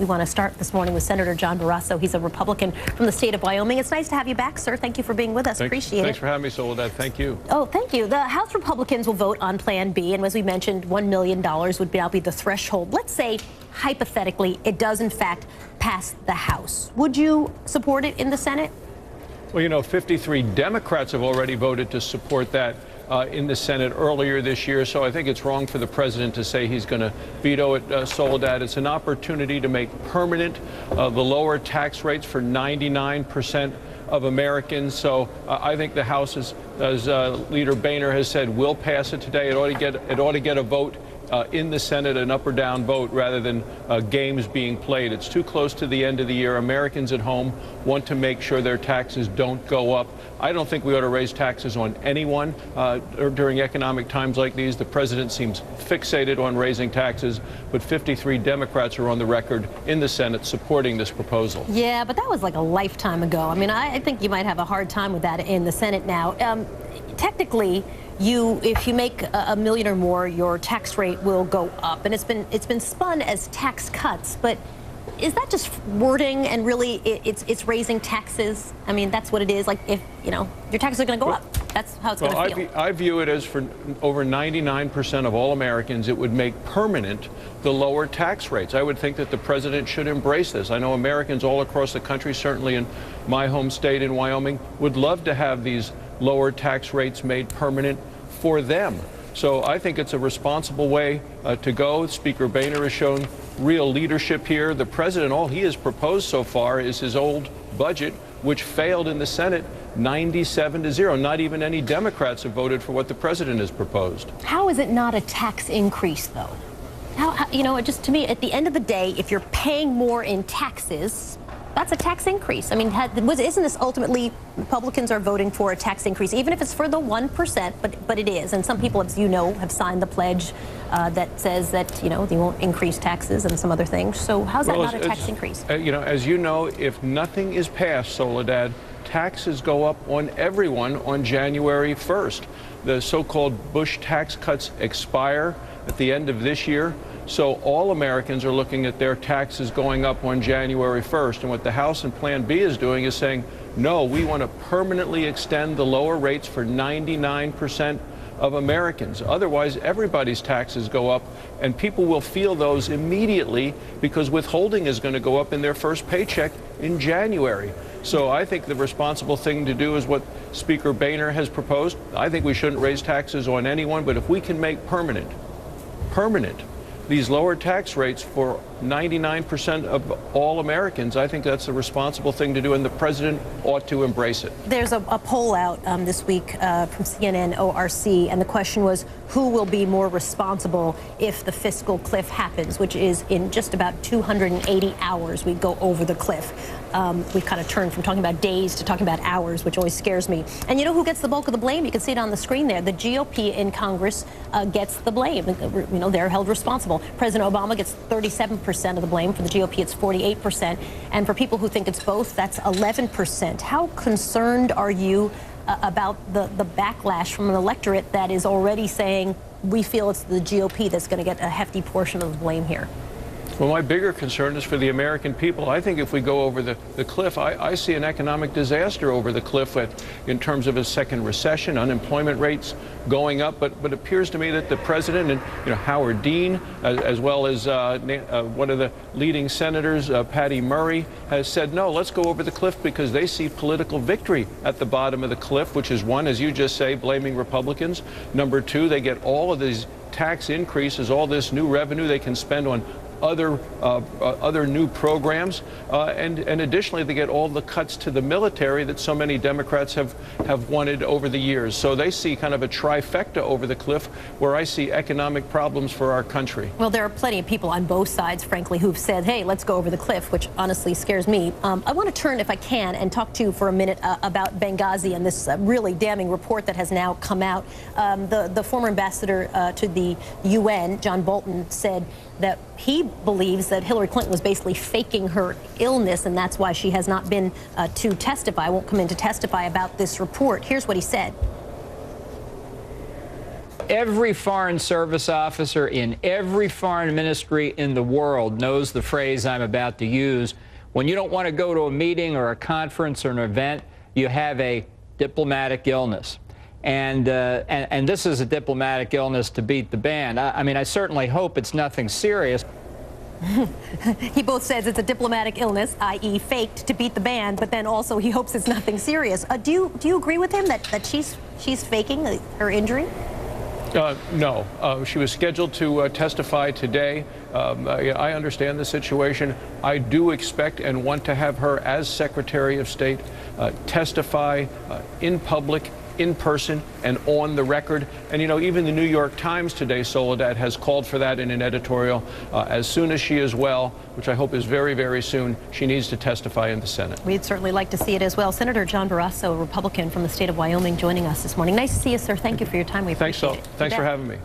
We want to start this morning with Senator John Barrasso. He's a Republican from the state of Wyoming. It's nice to have you back, sir. Thank you for being with us. Appreciate it. Thanks for having me, Soledad. Thank you. Oh, thank you. The House Republicans will vote on Plan B, and as we mentioned, $1 million would now be the threshold. Let's say, hypothetically, it does in fact pass the House. Would you support it in the Senate? Well, you know, 53 Democrats have already voted to support that in the Senate earlier this year, so I think it's wrong for the president to say he's going to veto it, Soledad. It's an opportunity to make permanent the lower tax rates for 99% of Americans. So I think the House, as Leader Boehner has said, will pass it today. It ought to get a vote in the Senate, an up or down vote, rather than games being played. It's too close to the end of the year. Americans at home want to make sure their taxes don't go up. I don't think we ought to raise taxes on anyone during economic times like these. The president seems fixated on raising taxes, but 53 Democrats are on the record in the Senate supporting this proposal. Yeah, but that was like a lifetime ago. I mean, I think you might have a hard time with that in the Senate now. Technically, if you make $1 million or more, your tax rate will go up, and it's been spun as tax cuts. But is that just wording, and really it's raising taxes? I mean, that's what it is. Like, if your taxes are going to go up, that's how it's going to feel. I view it as, for over 99% of all Americans, it would make permanent the lower tax rates. I would think that the president should embrace this. I know Americans all across the country, certainly in my home state in Wyoming, would love to have these lower tax rates made permanent for them. So I think it's a responsible way to go. Speaker Boehner has shown real leadership here. The president, all he has proposed so far is his old budget, which failed in the Senate 97-0. Not even any Democrats have voted for what the president has proposed. How is it not a tax increase, though? Just to me, at the end of the day, if you're paying more in taxes, that's a tax increase. I mean, isn't this ultimately, Republicans are voting for a tax increase, even if it's for the 1%, but it is. And some people, as you know, have signed the pledge that says that, they won't increase taxes and some other things. So how's that not a tax increase? As you know, if nothing is passed, Soledad, taxes go up on everyone on January 1st. The so-called Bush tax cuts expire at the end of this year. So all Americans are looking at their taxes going up on January 1st. And what the House and Plan B is doing is saying, no, we want to permanently extend the lower rates for 99% of Americans. Otherwise, everybody's taxes go up, and people will feel those immediately because withholding is going to go up in their first paycheck in January. So I think the responsible thing to do is what Speaker Boehner has proposed. I think we shouldn't raise taxes on anyone, but if we can make permanent these lower tax rates for 99% of all Americans, I think that's a responsible thing to do, and the president ought to embrace it. There's a poll out this week from CNN ORC, and the question was, who will be more responsible if the fiscal cliff happens, which is in just about 280 hours we go over the cliff. We've kind of turned from talking about days to talking about hours, which always scares me. And you know who gets the bulk of the blame? You can see it on the screen there. The GOP in Congress gets the blame. They're held responsible. President Obama gets 37% of the blame. For the GOP, it's 48%. And for people who think it's both, that's 11%. How concerned are you about the backlash from an electorate that is already saying, we feel it's the GOP that's going to get a hefty portion of the blame here? Well, my bigger concern is for the American people. I think if we go over the cliff, I see an economic disaster over the cliff in terms of a second recession, unemployment rates going up. But it appears to me that the president and Howard Dean, as well as one of the leading senators, Patty Murray, has said, no, let's go over the cliff because they see political victory at the bottom of the cliff, which is, one, as you just say, blaming Republicans. Number two, they get all of these tax increases, all this new revenue they can spend on other new programs, and additionally they get all the cuts to the military that so many Democrats have wanted over the years. So they see kind of a trifecta over the cliff where I see economic problems for our country. Well, there are plenty of people on both sides, frankly, who've said, hey, let's go over the cliff, which honestly scares me. I want to turn, if I can, and talk to you for a minute about Benghazi and this really damning report that has now come out. The former ambassador to the UN, John Bolton, said that he believes that Hillary Clinton was basically faking her illness, and that's why she has not been to testify, won't come in to testify about this report. Here's what he said. Every Foreign Service officer in every foreign ministry in the world knows the phrase I'm about to use. When you don't want to go to a meeting or a conference or an event, you have a diplomatic illness. And this is a diplomatic illness to beat the band. I mean, I certainly hope it's nothing serious. He both says it's a diplomatic illness, i.e. faked to beat the band, but then also he hopes it's nothing serious. Do you agree with him that she's faking her injury? No. She was scheduled to testify today. I understand the situation. I do expect and want to have her, as Secretary of State, testify in public, in person, and on the record. And, you know, even the New York Times today, Soledad, has called for that in an editorial. As soon as she is well, which I hope is very, very soon, she needs to testify in the Senate. We'd certainly like to see it as well. Senator John Barrasso, a Republican from the state of Wyoming, joining us this morning. Nice to see you, sir. Thank you for your time. We appreciate it. Thanks for having me.